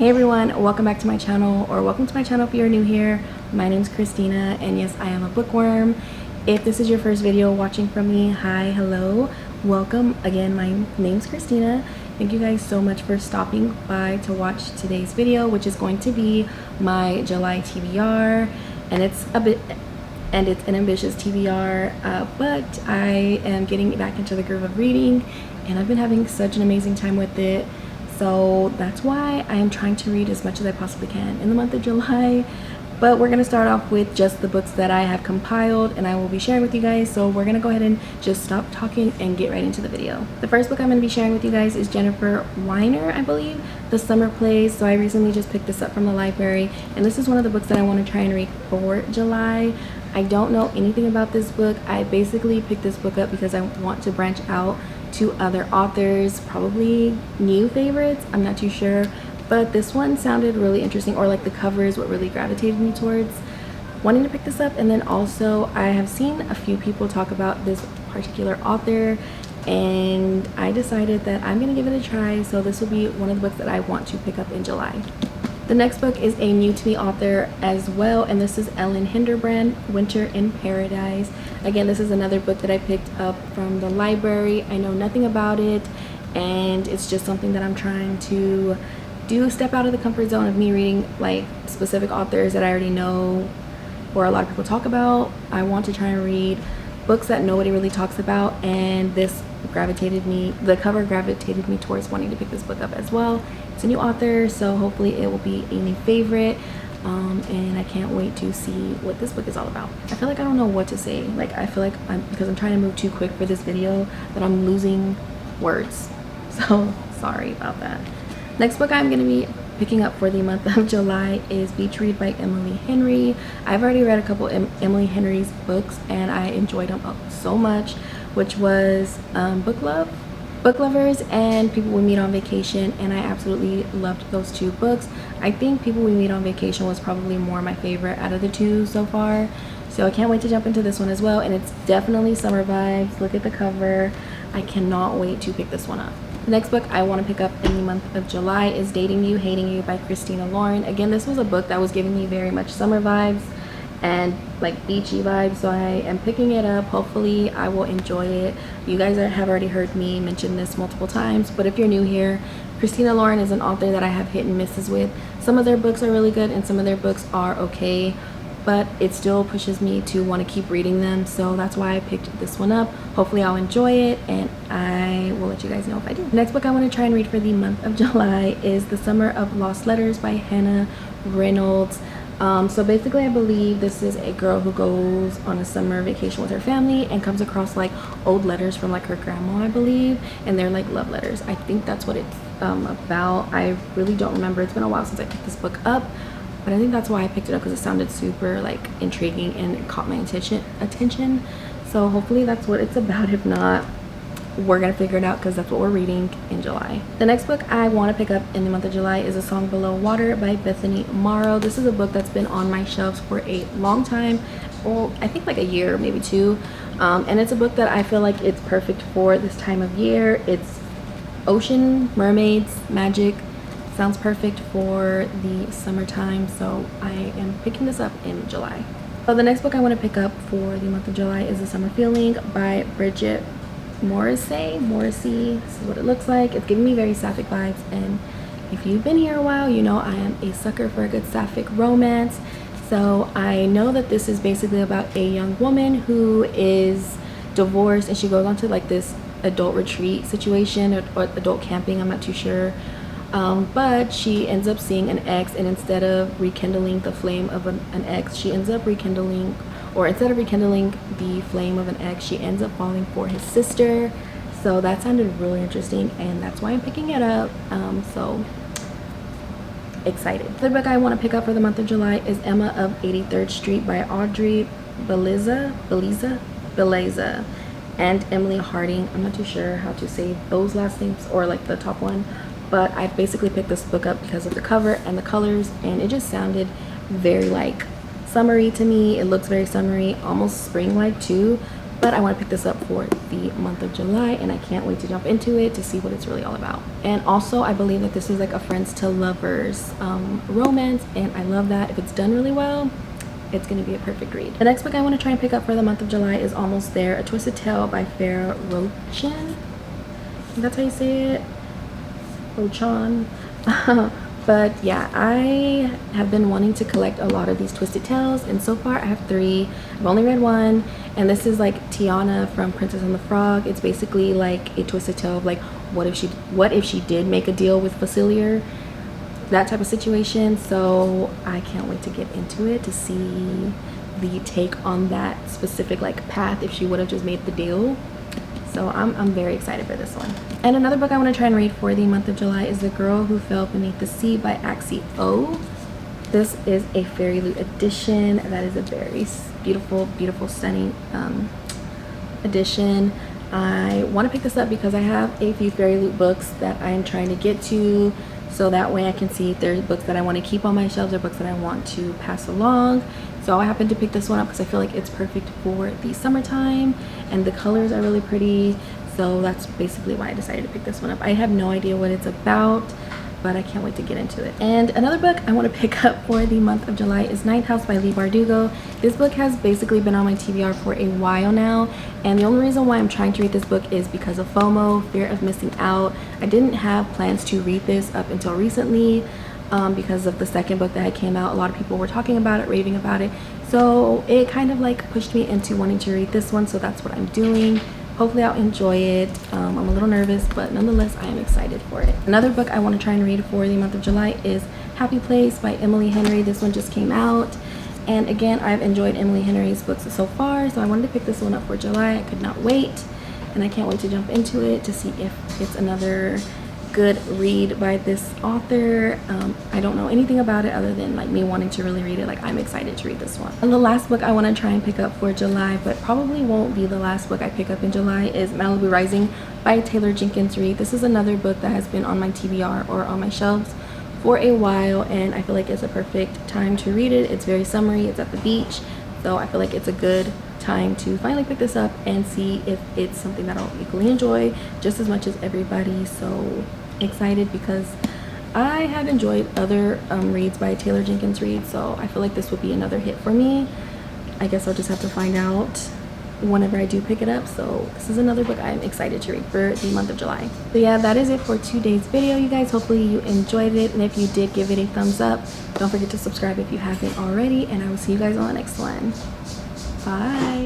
Hey everyone, welcome back to my channel, or welcome to my channel if you're new here. My name's Christina, and yes, I am a bookworm. If this is your first video watching from me, hi, hello, welcome. Again, my name's Christina. Thank you guys so much for stopping by to watch today's video, which is going to be my July TBR, and it's an ambitious TBR, but I am getting back into the groove of reading, and I've been having such an amazing time with it. So that's why I am trying to read as much as I possibly can in the month of July. But we're going to start off with just the books that I have compiled and I will be sharing with you guys. So we're going to go ahead and just stop talking and get right into the video. The first book I'm going to be sharing with you guys is Jennifer Weiner, I believe, The Summer Plays. So I recently just picked this up from the library, and this is one of the books that I want to try and read for July. I don't know anything about this book. I basically picked this book up because I want to branch out to other authors, probably new favorites, I'm not too sure, but this one sounded really interesting, or like the cover is what really gravitated me towards wanting to pick this up. And then also I have seen a few people talk about this particular author, and I decided that I'm gonna give it a try, so this will be one of the books that I want to pick up in July. The next book is a new to me author as well, and this is Ellen Hinderbrand, Winter in Paradise. Again, this is another book that I picked up from the library. I know nothing about it, and it's just something that I'm trying to do, step out of the comfort zone of me reading like specific authors that I already know or a lot of people talk about. I want to try and read books that nobody really talks about, and this the cover gravitated me towards wanting to pick this book up as well. It's a new author, so hopefully it will be a new favorite, and I can't wait to see what this book is all about. I feel like I don't know what to say. Like, I feel like because I'm trying to move too quick for this video, that I'm losing words, so sorry about that. Next book I'm going to be picking up for the month of July is Beach Read by Emily Henry. I've already read a couple Emily Henry's books, and I enjoyed them so much, which was Book Lovers and People We Meet on Vacation, and I absolutely loved those two books. I think People We Meet on Vacation was probably more my favorite out of the two so far, so I can't wait to jump into this one as well, and it's definitely summer vibes. Look at the cover. I cannot wait to pick this one up. The next book I want to pick up in the month of July is Dating You, Hating You by Christina Lauren. Again, this was a book that was giving me very much summer vibes and like beachy vibes, so I am picking it up. Hopefully I will enjoy it. You guys have already heard me mention this multiple times, but if you're new here, Christina Lauren is an author that I have hit and misses with. Some of their books are really good and some of their books are okay, but it still pushes me to want to keep reading them, so that's why I picked this one up. Hopefully I'll enjoy it, and I will let you guys know if I do. The next book I want to try and read for the month of July is The Summer of Lost Letters by Hannah Reynolds. So basically I believe this is a girl who goes on a summer vacation with her family and comes across like old letters from like her grandma, I believe, and they're like love letters. I think that's what it's about. I really don't remember. It's been a while since I picked this book up, but I think that's why I picked it up, because it sounded super like intriguing and it caught my attention. So hopefully that's what it's about. If not, we're gonna figure it out, because that's what we're reading in July. The next book I want to pick up in the month of July is A Song Below Water by Bethany Morrow. This is a book that's been on my shelves for a long time, well, I think like a year, maybe two, and it's a book that I feel like it's perfect for this time of year. It's ocean, mermaids, magic. Sounds perfect for the summertime, so I am picking this up in July. So the next book I want to pick up for the month of July is The Summer Feeling by Bridget Morrissey. This is what it looks like. It's giving me very sapphic vibes, and if you've been here a while, you know I am a sucker for a good sapphic romance. So I know that this is basically about a young woman who is divorced, and she goes on to like this adult retreat situation, or adult camping, I'm not too sure, but she ends up seeing an ex, and instead of rekindling the flame of an ex, she ends up rekindling the flame of an ex, she ends up falling for his sister. So that sounded really interesting, and that's why I'm picking it up. So excited. The book I want to pick up for the month of July is Emma of 83rd Street by Audrey Beliza and Emily Harding. I'm not too sure how to say those last names, or like the top one, but I basically picked this book up because of the cover and the colors, and it just sounded very like summery to me. It looks very summery, almost spring-like too, but I want to pick this up for the month of July, and I can't wait to jump into it to see what it's really all about. And also, I believe that this is like a friends to lovers romance, and I love that. If it's done really well, it's going to be a perfect read. The next book I want to try and pick up for the month of July is Almost There, A Twisted Tale by Farah Rochan. That's how you say it, Rochan. But yeah, I have been wanting to collect a lot of these twisted tales, and so far I have 3. I've only read 1, and this is like Tiana from Princess and the Frog. It's basically like a twisted tale of like what if she did make a deal with Facilier, that type of situation. So I can't wait to get into it to see the take on that specific like path if she would have just made the deal. So I'm very excited for this one. And another book I want to try and read for the month of July is The Girl Who Fell Beneath the Sea by Axie O. This is a Fairy Loot edition. That is a very beautiful, stunning edition. I want to pick this up because I have a few Fairy Loot books that I am trying to get to, so that way I can see if there's books that I want to keep on my shelves or books that I want to pass along. So I happened to pick this one up because I feel like it's perfect for the summertime, and the colors are really pretty. So that's basically why I decided to pick this one up. I have no idea what it's about, but I can't wait to get into it. And another book I want to pick up for the month of July is Ninth House by Leigh Bardugo. This book has basically been on my TBR for a while now, and the only reason why I'm trying to read this book is because of FOMO, fear of missing out. I didn't have plans to read this up until recently because of the second book that had came out. A lot of people were talking about it, raving about it, so it kind of like pushed me into wanting to read this one, so that's what I'm doing. Hopefully I'll enjoy it. I'm a little nervous, but nonetheless I am excited for it. Another book I want to try and read for the month of July is Happy Place by Emily Henry. This one just came out, and again, I've enjoyed Emily Henry's books so far, so I wanted to pick this one up for July. I could not wait, and I can't wait to jump into it to see if it's another good read by this author. I don't know anything about it other than like me wanting to really read it. Like, I'm excited to read this one. And the last book I want to try and pick up for July, but probably won't be the last book I pick up in July, is Malibu Rising by Taylor Jenkins Reid. This is another book that has been on my TBR or on my shelves for a while, and I feel like it's a perfect time to read it. It's very summery, it's at the beach, so I feel like it's a good time to finally pick this up and see if it's something that I'll equally enjoy just as much as everybody. So excited because I have enjoyed other reads by Taylor Jenkins Reid, so I feel like this would be another hit for me. I guess I'll just have to find out whenever I do pick it up. So this is another book I'm excited to read for the month of July. So yeah, that is it for today's video, you guys. Hopefully you enjoyed it, and if you did, give it a thumbs up. Don't forget to subscribe if you haven't already, and I will see you guys on the next one. Bye.